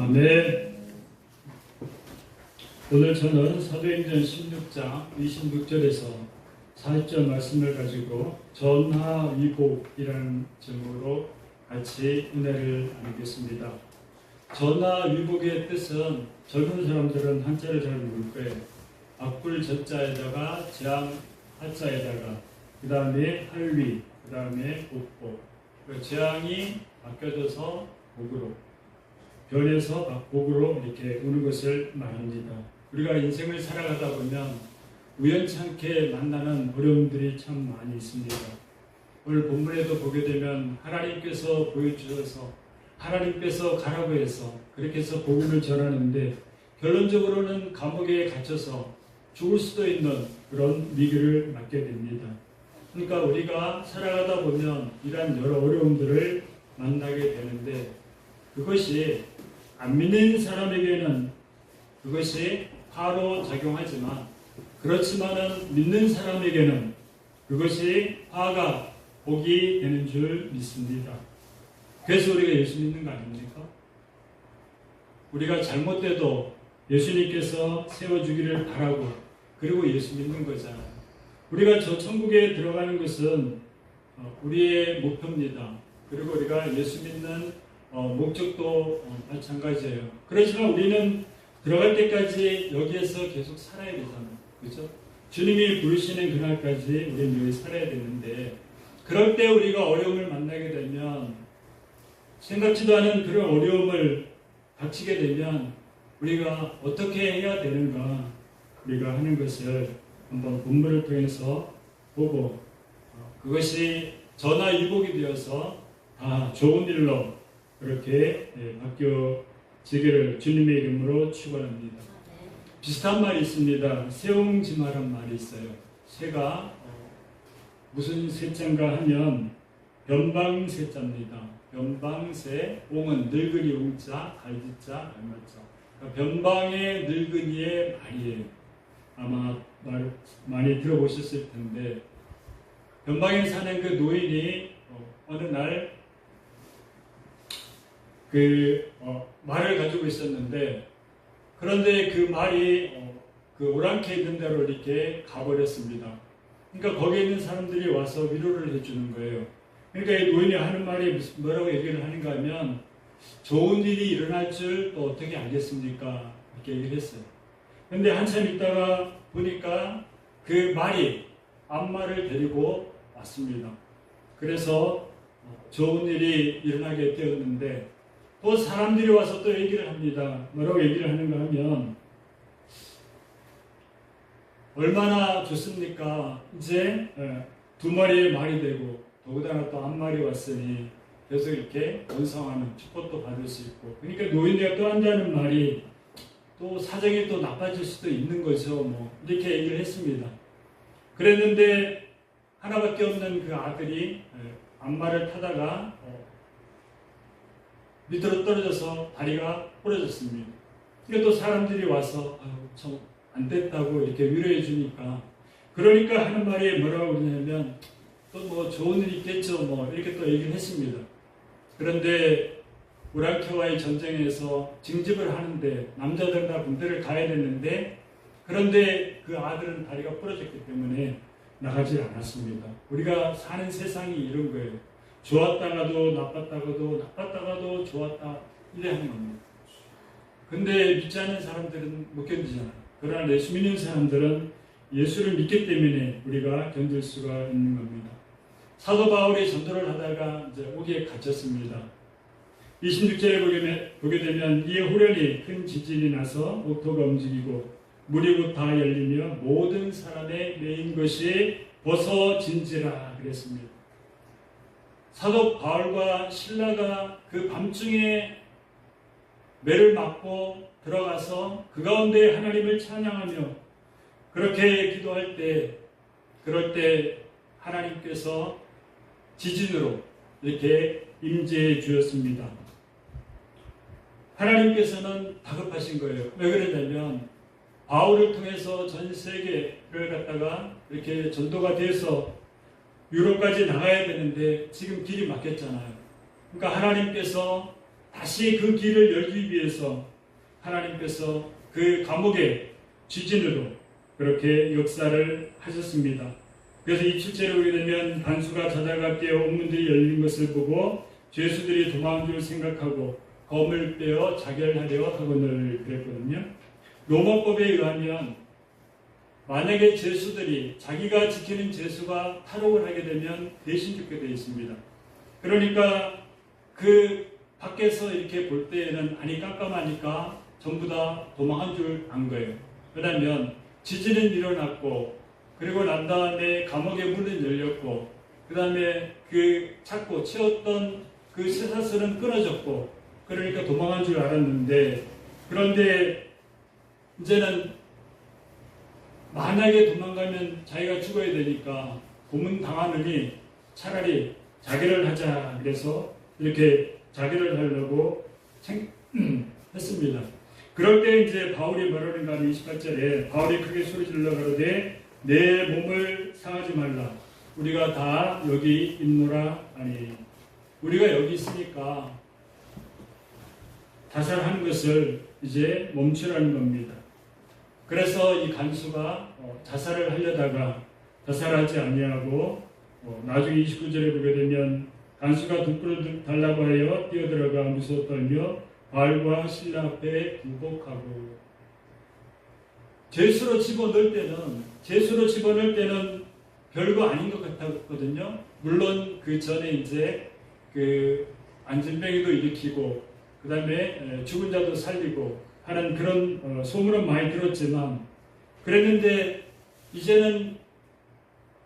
네. 오늘 저는 사도행전 16장 26절에서 40절 말씀을 가지고 전하위복이라는 제목으로 같이 은혜를 나누겠습니다. 전하위복의 뜻은 젊은 사람들은 한자를 잘 모를 거예요. 악불 저자에다가 재앙 하자에다가 그 다음에 할위, 그 다음에 복복. 재앙이 바뀌어져서 복으로, 변해서 복으로 이렇게 오는 것을 말합니다. 우리가 인생을 살아가다 보면 우연찮게 만나는 어려움들이 참 많이 있습니다. 오늘 본문에도 보게 되면 하나님께서 보여주셔서 하나님께서 가라고 해서 그렇게 해서 복음을 전하는데 결론적으로는 감옥에 갇혀서 죽을 수도 있는 그런 위기를 맞게 됩니다. 그러니까 우리가 살아가다 보면 이러한 여러 어려움들을 만나게 되는데 그것이 안 믿는 사람에게는 그것이 화로 작용하지만 그렇지만은 믿는 사람에게는 그것이 화가 복이 되는 줄 믿습니다. 그래서 우리가 예수 믿는 거 아닙니까? 우리가 잘못돼도 예수님께서 세워주기를 바라고 그리고 예수 믿는 거잖아요. 우리가 저 천국에 들어가는 것은 우리의 목표입니다. 그리고 우리가 예수 믿는 목적도 마찬가지예요. 그렇지만 우리는 들어갈 때까지 여기에서 계속 살아야 되잖아요. 그렇죠? 주님이 부르시는 그날까지 우리는 여기 살아야 되는데 그럴 때 우리가 어려움을 만나게 되면 생각지도 않은 그런 어려움을 닥치게 되면 우리가 어떻게 해야 되는가 우리가 하는 것을 한번 본문을 통해서 보고 그것이 전하위복이 되어서 다 좋은 일로 그렇게 바뀌어지기를 주님의 이름으로 축원합니다. 비슷한 말이 있습니다. 새옹지마란 말이 있어요. 새가 무슨 새자인가 하면 변방새자입니다. 변방새, 옹은 늙은이 옹자, 갈지자, 알마자. 그러니까 변방의 늙은이의 말이에요. 아마 많이 들어보셨을 텐데 변방에 사는 그 노인이 어느 날 말을 가지고 있었는데 그런데 그 말이 그 오랑캐 있는 대로 이렇게 가버렸습니다. 그러니까 거기에 있는 사람들이 와서 위로를 해주는 거예요. 그러니까 이 노인이 하는 말이 뭐라고 얘기를 하는가 하면 좋은 일이 일어날 줄 또 어떻게 알겠습니까? 이렇게 얘기를 했어요. 근데 한참 있다가 보니까 그 말이 암말을 데리고 왔습니다. 그래서 좋은 일이 일어나게 되었는데 또 사람들이 와서 또 얘기를 합니다. 뭐라고 얘기를 하는가 하면 얼마나 좋습니까? 이제 두 마리의 말이 되고 더군다나 또 한 마리 왔으니 계속 이렇게 원성하는 축복도 받을 수 있고 그러니까 노인네가 또 한다는 말이 또 사정이 또 나빠질 수도 있는 거죠. 뭐 이렇게 얘기를 했습니다. 그랬는데 하나밖에 없는 그 아들이 암말을 타다가 밑으로 떨어져서 다리가 부러졌습니다. 그러니까 또 사람들이 와서 참 안 됐다고 이렇게 위로해 주니까 그러니까 하는 말이 뭐라고 그러냐면 또 뭐 좋은 일이 있겠죠. 뭐 이렇게 또 얘기를 했습니다. 그런데 오랑캐와의 전쟁에서 징집을 하는데 남자들 다 군대를 가야 되는데 그런데 그 아들은 다리가 부러졌기 때문에 나가지 않았습니다. 우리가 사는 세상이 이런 거예요. 좋았다가도 나빴다가도 좋았다 이래 하는 겁니다. 근데 믿지 않는 사람들은 못 견디잖아요. 그러나 예수 믿는 사람들은 예수를 믿기 때문에 우리가 견딜 수가 있는 겁니다. 사도 바울이 전도를 하다가 이제 옥에 갇혔습니다. 26절에 보게 되면 이에 후련히 큰 지진이 나서 옥토가 움직이고 물이 다 열리며 모든 사람의 메인 것이 벗어진지라 그랬습니다. 사도 바울과 실라가 그 밤중에 매를 맞고 들어가서 그 가운데 하나님을 찬양하며 그렇게 기도할 때 그럴 때 하나님께서 지진으로 이렇게 임재해 주었습니다. 하나님께서는 다급하신 거예요. 왜 그러냐면 바울을 통해서 전 세계를 갖다가 이렇게 전도가 돼서 유럽까지 나가야 되는데 지금 길이 막혔잖아요. 그러니까 하나님께서 다시 그 길을 열기 위해서 하나님께서 그 감옥의 지진으로 그렇게 역사를 하셨습니다. 그래서 27절에 오게 되면 간수가 자다가 깨어 옥문들이 열린 것을 보고 죄수들이 도망한 줄 생각하고 검을 빼어 자결하려 하거늘 그랬거든요. 로마법에 의하면 만약에 죄수들이 자기가 지키는 죄수가 탈옥을 하게 되면 대신 죽게 되어 있습니다. 그러니까 그 밖에서 이렇게 볼 때에는 안이 깜깜하니까 전부 다 도망한 줄 안 거예요. 왜냐하면 지진은 일어났고 그리고 난 다음에 감옥의 문은 열렸고 그 다음에 그 찾고 채웠던 그 쇠사슬은 끊어졌고 그러니까 도망한 줄 알았는데 그런데 이제는 만약에 도망가면 자기가 죽어야 되니까 고문 당하느니 차라리 자결을 하자 그래서 이렇게 자결을 하려고 했습니다. 그럴 때 이제 바울이 뭐라는가 하면 28절에 바울이 크게 소리질러 가로되 내 몸을 상하지 말라 우리가 다 여기 있노라 아니 우리가 여기 있으니까 자살하는 것을 이제 멈추라는 겁니다. 그래서 이 간수가 자살을 하려다가 자살하지 아니하고 나중에 29절에 보게 되면 간수가 등불을 달라고 하여 뛰어들어가 무서워 떨며 바울과 실라 앞에 굴복하고 죄수로 집어넣을 때는 별거 아닌 것 같았거든요. 물론 그 전에 이제 그 안진뱅이도 일으키고 그 다음에 죽은 자도 살리고 하는 그런 소문은 많이 들었지만 그랬는데 이제는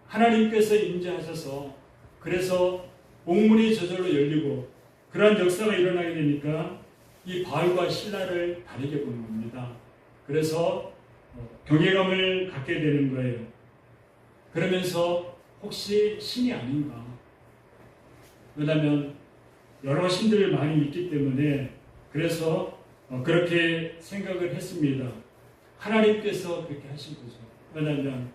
하나님께서 임재하셔서 그래서 옥문이 저절로 열리고 그러한 역사가 일어나게 되니까 이 바울과 실라를 다르게 보는 겁니다. 그래서 경외감을 갖게 되는 거예요. 그러면서 혹시 신이 아닌가? 왜냐하면 여러 신들을 많이 믿기 때문에 그래서 그렇게 생각을 했습니다. 하나님께서 그렇게 하신 거죠. 왜냐하면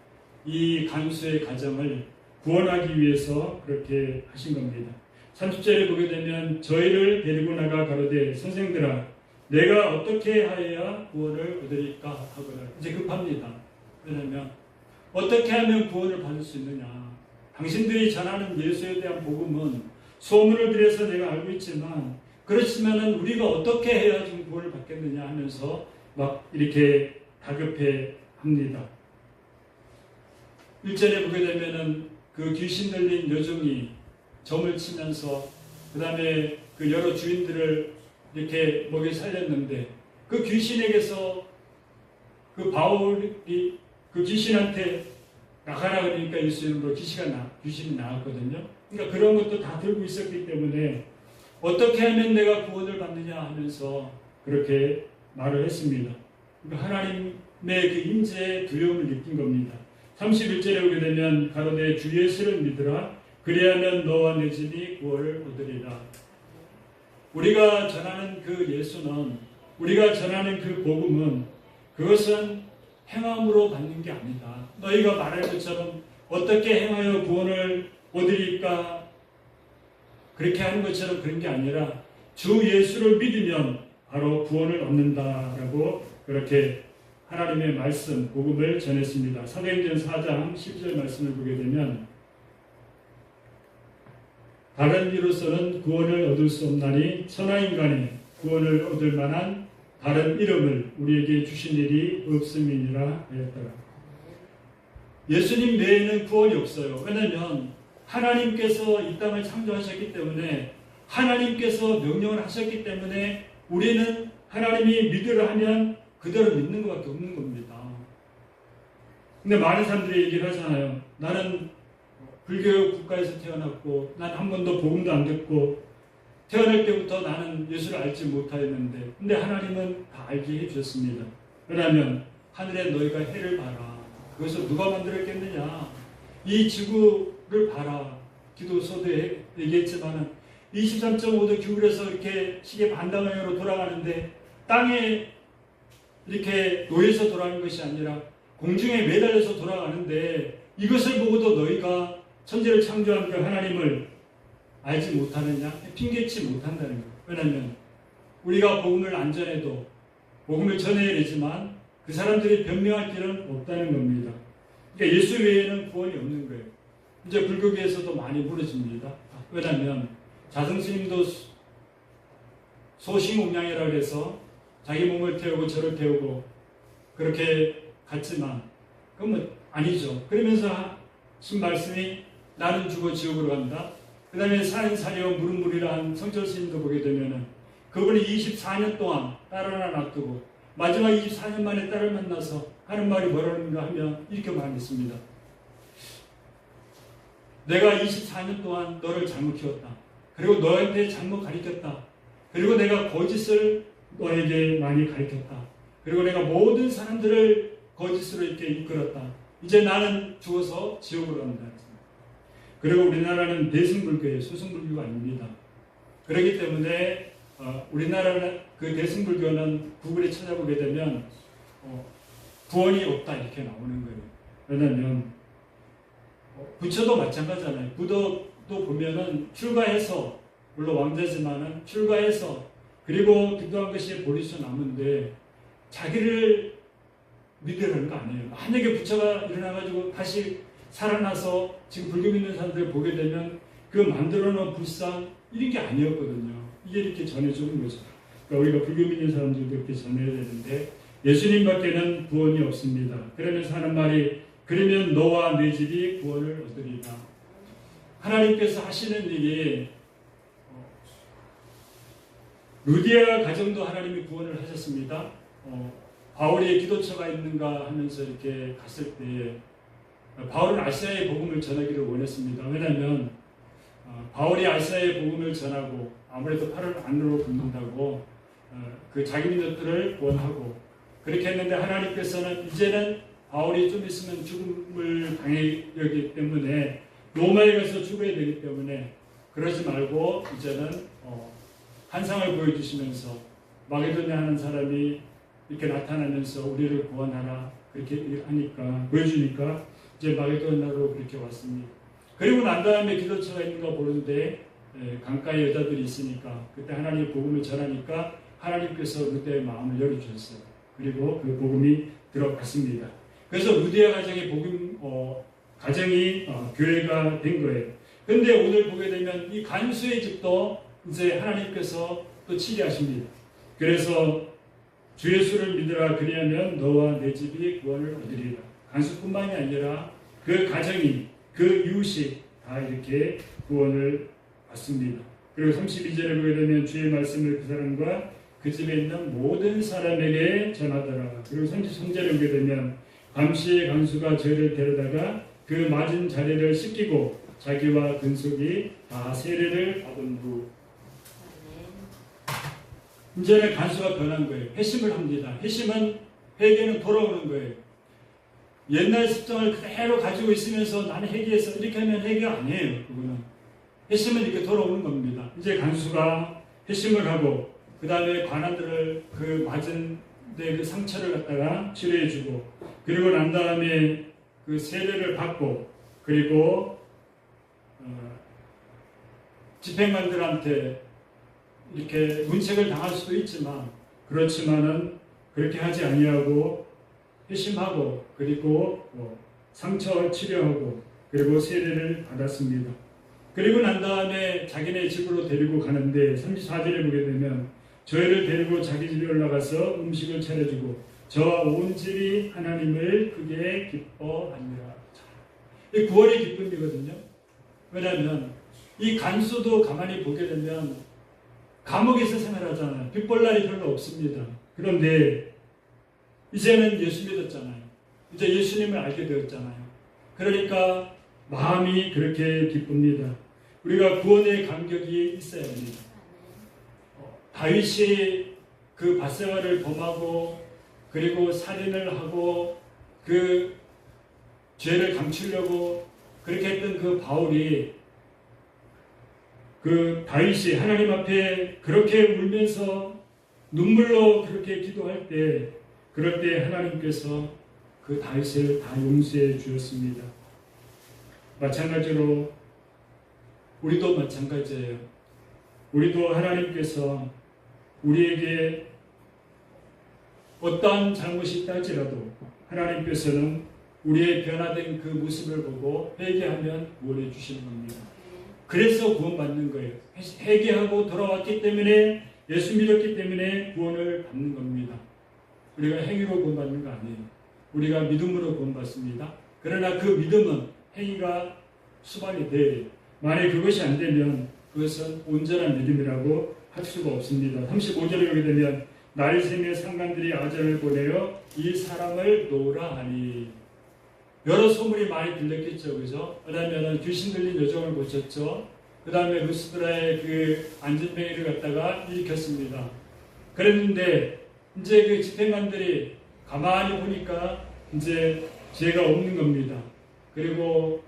이 간수의 가정을 구원하기 위해서 그렇게 하신 겁니다. 30절에 보게 되면 저희를 데리고 나가 가로되 선생들아 내가 어떻게 하여야 구원을 얻으리까 하거나 이제 급합니다. 왜냐하면 어떻게 하면 구원을 받을 수 있느냐. 당신들이 전하는 예수에 대한 복음은 소문을 들여서 내가 알고 있지만 그렇지만은 우리가 어떻게 해야 좀 구원을 받겠느냐 하면서 막 이렇게 다급해 합니다. 1절에 보게 되면은 그 귀신 들린 여종이 점을 치면서 그 다음에 그 여러 주인들을 이렇게 먹여 살렸는데 그 귀신에게서 그 바울이 그 귀신한테 나가라 그러니까 예수님으로 귀신이 나왔거든요. 그러니까 그런 것도 다 들고 있었기 때문에 어떻게 하면 내가 구원을 받느냐 하면서 그렇게 말을 했습니다. 그러니까 하나님의 그 임재의 두려움을 느낀 겁니다. 31절에 오게 되면 가로되 주 예수를 믿으라 그리하면 너와 내 집이 구원을 얻으리라. 우리가 전하는 그 예수는 우리가 전하는 그 복음은 그것은 행함으로 받는 게 아니다. 너희가 말할 것처럼 어떻게 행하여 구원을 얻으리까 그렇게 하는 것처럼 그런 게 아니라 주 예수를 믿으면 바로 구원을 얻는다라고 그렇게 하나님의 말씀, 복음을 전했습니다. 사도행전 4장 10절 말씀을 보게 되면 다른 이로서는 구원을 얻을 수 없나니 천하인간이 구원을 얻을 만한 다른 이름을 우리에게 주신 일이 없음이니라 하였더라. 예수님 외에는 구원이 없어요. 왜냐하면 하나님께서 이 땅을 창조하셨기 때문에 하나님께서 명령을 하셨기 때문에 우리는 하나님이 믿으라 하면 그대로 믿는 것밖에 없는 겁니다. 근데 많은 사람들이 얘기를 하잖아요. 나는 불교 국가에서 태어났고 난 한 번도 복음도 안 듣고 태어날 때부터 나는 예수를 알지 못하였는데 근데 하나님은 다 알게 해주셨습니다. 왜냐하면 하늘에 너희가 해를 봐라. 그것을 누가 만들었겠느냐. 이 지구를 봐라. 기도서도 얘기했지만 23.5도 기울여서 이렇게 시계 반방향으로 돌아가는데 땅에 이렇게 놓여서 돌아가는 것이 아니라 공중에 매달려서 돌아가는데 이것을 보고도 너희가 천지를 창조한 그 하나님을 알지 못하느냐? 핑계치 못한다는 거예요. 왜냐하면 우리가 복음을 안 전해도 복음을 전해야 되지만 그 사람들이 변명할 길은 없다는 겁니다. 그러니까 예수 외에는 구원이 없는 거예요. 이제 불교계에서도 많이 물어집니다. 왜냐하면 자성스님도 소심옹량이라고 해서 자기 몸을 태우고 저를 태우고 그렇게 갔지만 그건 아니죠. 그러면서 신 말씀이 나는 죽어 지옥으로 간다. 그 다음에 사인사리와 무릇무리라 한 성철 스님도 보게 되면은 그분이 24년 동안 딸 하나 놔두고 마지막 24년 만에 딸을 만나서 하는 말이 뭐라는가 하면 이렇게 말했습니다. 내가 24년 동안 너를 잘못 키웠다. 그리고 너한테 잘못 가르쳤다. 그리고 내가 거짓을 너에게 많이 가르쳤다. 그리고 내가 모든 사람들을 거짓으로 이렇게 이끌었다. 이제 나는 죽어서 지옥으로 간다. 그리고 우리나라는 대승불교예요. 소승불교가 아닙니다. 그렇기 때문에 우리나라는 그 대승불교는 구글에 찾아보게 되면 구원이 없다 이렇게 나오는 거예요. 왜냐하면 부처도 마찬가지잖아요. 부도도 보면은 출가해서 물론 왕자지만은 출가해서 그리고 기도한 것이 보리수 남은데 자기를 믿으라는 거 아니에요. 만약에 부처가 일어나가지고 다시 살아나서 지금 불교 믿는 사람들 보게 되면 그 만들어 놓은 불상 이런 게 아니었거든요. 이게 이렇게 전해주는 거죠. 그러니까 우리가 불교 믿는 사람들도 이렇게 전해야 되는데 예수님밖에는 구원이 없습니다. 그러면서 하는 말이 그러면 너와 네 집이 구원을 얻으리라. 하나님께서 하시는 일이 루디아 가정도 하나님이 구원을 하셨습니다. 바울이 기도처가 있는가 하면서 이렇게 갔을 때 바울은 아시아의 복음을 전하기를 원했습니다. 왜냐하면 바울이 아시아의 복음을 전하고 아무래도 팔을 안으로 굽는다고 그 자기 민족들을 구원하고 그렇게 했는데 하나님께서는 이제는 바울이 좀 있으면 죽음을 당하기 때문에 로마에 가서 죽어야 되기 때문에 그러지 말고 이제는 환상을 보여주시면서 마게도냐 하는 사람이 이렇게 나타나면서 우리를 구원하라 그렇게 하니까 보여주니까 이제 마게도냐로 그렇게 왔습니다. 그리고 난 다음에 기도처가 있는가 보는데 강가에 여자들이 있으니까 그때 하나님의 복음을 전하니까 하나님께서 루디아의 마음을 열어주셨어요. 그리고 그 복음이 들어갔습니다. 그래서 루디아 가정의 복음 가정이 교회가 된 거예요. 그런데 오늘 보게 되면 이 간수의 집도 이제 하나님께서 또 치리하십니다. 그래서 주 예수를 믿으라 그리하면 너와 내 집이 구원을 얻으리라. 간수뿐만이 아니라 그 가정이 그 이웃이 다 이렇게 구원을 받습니다. 그리고 32절에 보게 되면 주의 말씀을 그 사람과 그 집에 있는 모든 사람에게 전하더라. 그리고 33절에 보게 되면 감시의 간수가 저희를 데려다가 그 맞은 자리를 씻기고 자기와 근속이 다 세례를 받은 후 이제는 간수가 변한 거예요. 회심을 합니다. 회심은 회개는 돌아오는 거예요. 옛날 습성을 그대로 가지고 있으면서 나는 회개했어 이렇게 하면 회개가 아니에요. 그거는 회심은 이렇게 돌아오는 겁니다. 이제 간수가 회심을 하고 그 다음에 관원들을 그 맞은 데 그 상처를 갖다가 치료해주고 그리고 난 다음에 그 세례를 받고 그리고 집행관들한테 이렇게 문책을 당할 수도 있지만 그렇지만은 그렇게 하지 아니하고 회심하고 그리고 상처 치료하고 그리고 세례를 받았습니다. 그리고 난 다음에 자기네 집으로 데리고 가는데 34절에 보게 되면 저희를 데리고 자기 집에 올라가서 음식을 차려주고 저와 온 집이 하나님을 크게 기뻐하니라. 이 구원의 기쁨이거든요. 왜냐하면 이 간수도 가만히 보게 되면 감옥에서 생활하잖아요. 빚볼 날이 별로 없습니다. 그런데 이제는 예수 믿었잖아요. 이제 예수님을 알게 되었잖아요. 그러니까 마음이 그렇게 기쁩니다. 우리가 구원의 감격이 있어야 합니다. 다윗이 그 밧세바를 범하고 그리고 살인을 하고 그 죄를 감추려고 그렇게 했던 그 바울이 그 다윗이 하나님 앞에 그렇게 울면서 눈물로 그렇게 기도할 때 그럴 때 하나님께서 그 다윗을 다 용서해 주었습니다. 마찬가지로 우리도 마찬가지예요. 우리도 하나님께서 우리에게 어떠한 잘못이 있다 할지라도 하나님께서는 우리의 변화된 그 모습을 보고 회개하면 구원해 주시는 겁니다. 그래서 구원받는 거예요. 회개하고 돌아왔기 때문에, 예수 믿었기 때문에 구원을 받는 겁니다. 우리가 행위로 구원받는 거 아니에요. 우리가 믿음으로 구원받습니다. 그러나 그 믿음은 행위가 수반이 돼요. 만약 그것이 안 되면 그것은 온전한 믿음이라고 할 수가 없습니다. 35절에 보게 되면 나리샘의 상관들이 아전을 보내어 이 사람을 놓으라 하니, 여러 소문이 많이 들렸겠죠, 그죠? 그 다음에는 귀신 들린 여종을 고쳤죠. 그 다음에 루스드라의 그 안전뱅이를 갖다가 일으켰습니다. 그랬는데 이제 그 집행관들이 가만히 보니까 이제 죄가 없는 겁니다. 그리고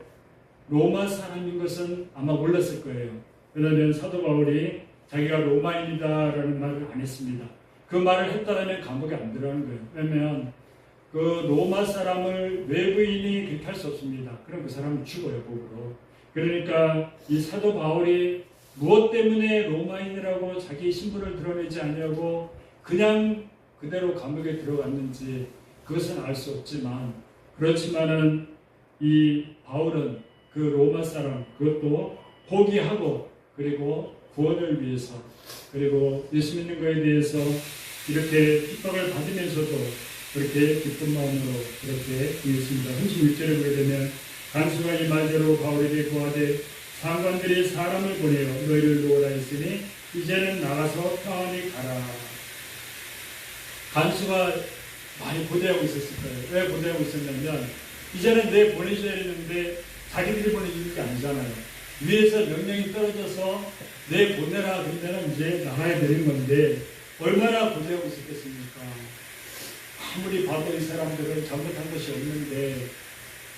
로마 사람인 것은 아마 몰랐을 거예요. 왜냐하면 사도 바울이 자기가 로마인이다라는 말을 안 했습니다. 그 말을 했다면 감옥에 안 들어가는 거예요. 왜냐하면 그 로마 사람을 외부인이 그렇게 할 수 없습니다. 그럼 그 사람은 죽어요, 법으로. 그러니까 이 사도 바울이 무엇 때문에 로마인이라고 자기 신분을 드러내지 않냐고 그냥 그대로 감옥에 들어갔는지 그것은 알 수 없지만, 그렇지만은 이 바울은 그 로마 사람 그것도 포기하고, 그리고 구원을 위해서, 그리고 예수 믿는 것에 대해서 이렇게 핍박을 받으면서도 그렇게 기쁜 마음으로 그렇게 구했습니다. 36절에 보게 되면 간수가 이 말대로 바울에게 고하되 상관들이 사람을 보내어 너희를 놓으라 했으니 이제는 나가서 평안히 가라. 간수가 많이 고대하고 있었을 거예요. 왜 고대하고 있었냐면 이제는 내 보내줘야 했는데 자기들이 보내주는 게 아니잖아요. 위에서 명령이 떨어져서 내 보내라 그러면 이제 나가야 되는 건데 얼마나 고대하고 있었겠습니까? 아무리 봐도 이 사람들은 잘못한 것이 없는데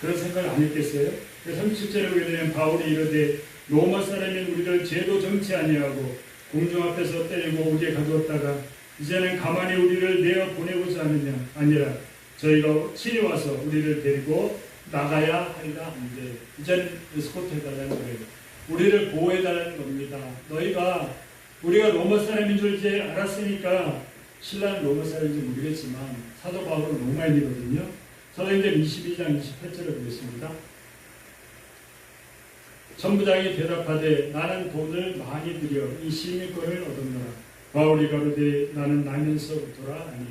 그런 생각을 안 했겠어요? 그래서 37절에 보게 되면 바울이 이르되 로마 사람인 우리를 죄도 정치 아니하고 공중 앞에서 때리고 우리에 가두었다가 이제는 가만히 우리를 내어 보내고자 하느냐 아니라 저희가 친히 와서 우리를 데리고 나가야 하리라 하는데, 이제는 에스코트 해달라는 거예요. 우리를 보호해달라는 겁니다. 우리가 로마 사람인 줄 이제 알았으니까, 신라는 로마 사람인지 모르겠지만 사도 바울은 로마인이거든요. 사도행전 22장 28절을 보겠습니다. 천부장이 대답하되 나는 돈을 많이 들여 이 시민권을 얻었노라. 바울이 가로되 나는 나면서부터라 하니,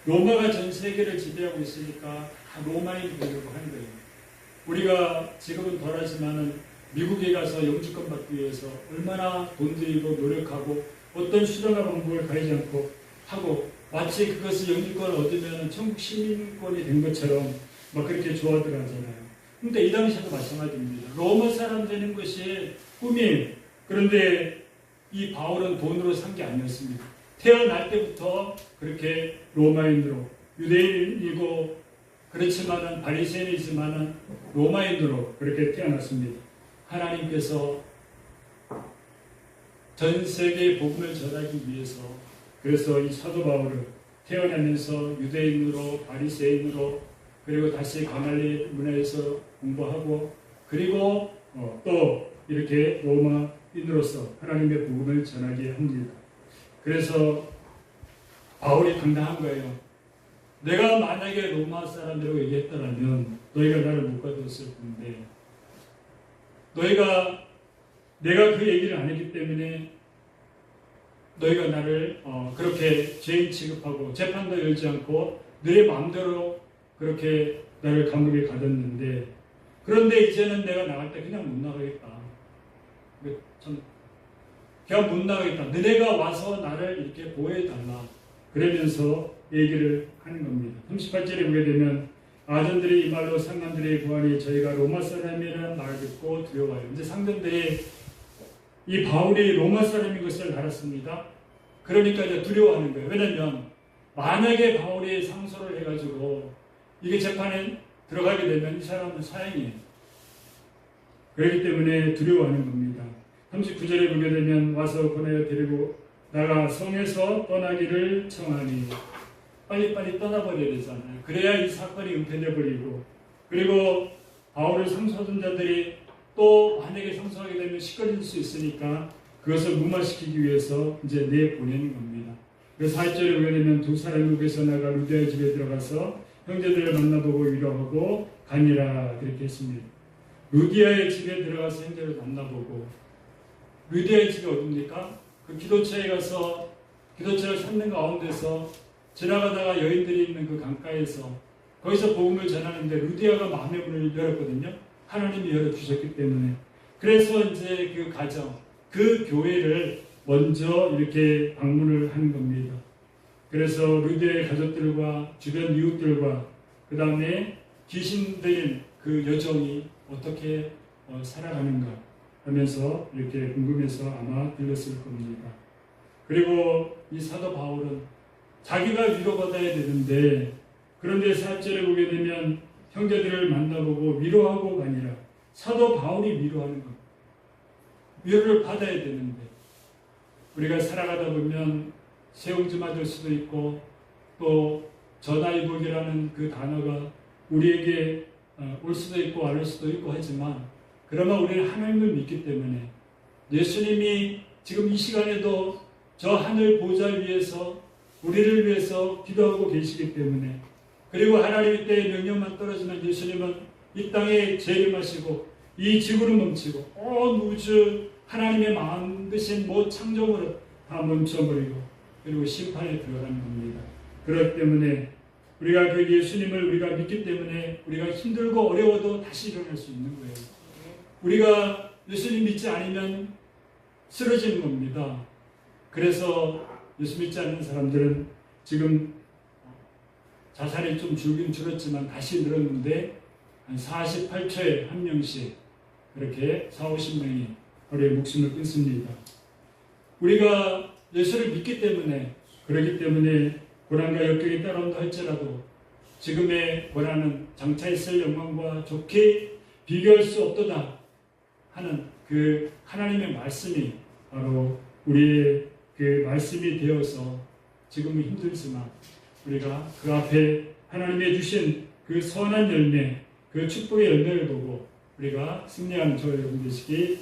로마가 전 세계를 지배하고 있으니까 다 로마인이 되려고 하는 거예요. 우리가 지금은 덜하지만은 미국에 가서 영주권 받기 위해서 얼마나 돈 들이고 노력하고 어떤 수단과 방법을 가리지 않고 하고, 마치 그것을 영주권을 얻으면 천국 시민권이 된 것처럼 막 그렇게 좋아들 하잖아요. 근데 이 당시에도 마찬가지입니다. 로마 사람 되는 것이 꿈이에요. 그런데 이 바울은 돈으로 산 게 아니었습니다. 태어날 때부터 그렇게 로마인으로, 유대인이고 그렇지만은 바리새인이지만은 로마인으로 그렇게 태어났습니다. 하나님께서 전 세계의 복음을 전하기 위해서, 그래서 이 사도 바울을 태어나면서 유대인으로, 바리새인으로, 그리고 다시 가말리 문화에서 공부하고, 그리고 또 이렇게 로마인으로서 하나님의 복음을 전하게 합니다. 그래서 바울이 당당한 거예요. 내가 만약에 로마 사람들하고 얘기했더라면 너희가 나를 못 가두었을 텐데, 내가 그 얘기를 안 했기 때문에 너희가 나를 그렇게 죄인 취급하고 재판도 열지 않고 너의 마음대로 그렇게 나를 감옥에 가뒀는데, 그런데 이제는 내가 나갈 때 그냥 못 나가겠다. 그냥 못 나가겠다. 너네가 와서 나를 이렇게 보호해달라. 그러면서 얘기를 하는 겁니다. 38절에 보게 되면 아전들이 이 말로 상관들이 구하니 저희가 로마 사람이라는 말을 듣고 두려워요. 이제 상전들이 이 바울이 로마 사람인 것을 알았습니다. 그러니까 이제 두려워하는 거예요. 왜냐면 만약에 바울이 상소를 해가지고 이게 재판에 들어가게 되면 이 사람은 사형이에요. 그렇기 때문에 두려워하는 겁니다. 39절에 보게 되면 와서 보내어 데리고 나가 성에서 떠나기를 청하니, 빨리빨리 떠나버려야 되잖아요. 그래야 이 사건이 은폐되어버리고, 그리고 바울을 상소하던 자들이 또 만약에 상소하게 되면 시끄러질 수 있으니까 그것을 무마시키기 위해서 이제 내보내는 겁니다. 그 4절에 보게 되면 두 사람이 uk에서 나가 루디아의 집에 들어가서 형제들을 만나보고 위로하고 가니라 그렇게 했습니다. 루디아의 집에 들어가서 형제를 만나보고, 루디아의 집이 어딥니까? 그 기도처에 가서 기도처를 찾는 가운데서 지나가다가 여인들이 있는 그 강가에서 거기서 복음을 전하는데 루디아가 마음의 문을 열었거든요. 하나님이 열어주셨기 때문에. 그래서 이제 그 가정, 그 교회를 먼저 이렇게 방문을 하는 겁니다. 그래서 루디아의 가족들과 주변 이웃들과 그 다음에 귀신 들린 그 여정이 어떻게 살아가는가 하면서 이렇게 궁금해서 아마 들렸을 겁니다. 그리고 이 사도 바울은 자기가 위로받아야 되는데, 그런데 4절에 보게 되면 형제들을 만나보고 위로하고 가니라. 사도 바울이 위로하는 것. 위로를 받아야 되는데, 우리가 살아가다 보면 세웅지 맞을 수도 있고, 또 전화위복이라는 그 단어가 우리에게 올 수도 있고 안 올 수도 있고 하지만, 그러나 우리는 하나님을 믿기 때문에 예수님이 지금 이 시간에도 저 하늘 보좌 위에서 우리를 위해서 기도하고 계시기 때문에, 그리고 하나님의 때에 명령만 떨어지면 예수님은 이 땅에 재림하시고 이 지구를 멈추고 온 우주 하나님의 만드신 창조물을 다 멈춰버리고 그리고 심판에 들어가는 겁니다. 그렇기 때문에 우리가 그 예수님을 우리가 믿기 때문에 우리가 힘들고 어려워도 다시 일어날 수 있는 거예요. 우리가 예수님 믿지 않으면 쓰러지는 겁니다. 그래서 예수 믿지 않는 사람들은 지금 자살이 좀 줄긴 줄었지만 다시 늘었는데 한 48초에 한 명씩 그렇게 40-50명이 하루에 목숨을 끊습니다. 우리가 예수를 믿기 때문에, 그렇기 때문에 고난과 역경이 따라온다 할지라도 지금의 고난은 장차 있을 영광과 좋게 비교할 수 없도다 하는 그 하나님의 말씀이 바로 우리의 그 말씀이 되어서 지금은 힘들지만 우리가 그 앞에 하나님이 주신 그 선한 열매, 그 축복의 열매를 보고 우리가 승리하는 저와 여러분 되시기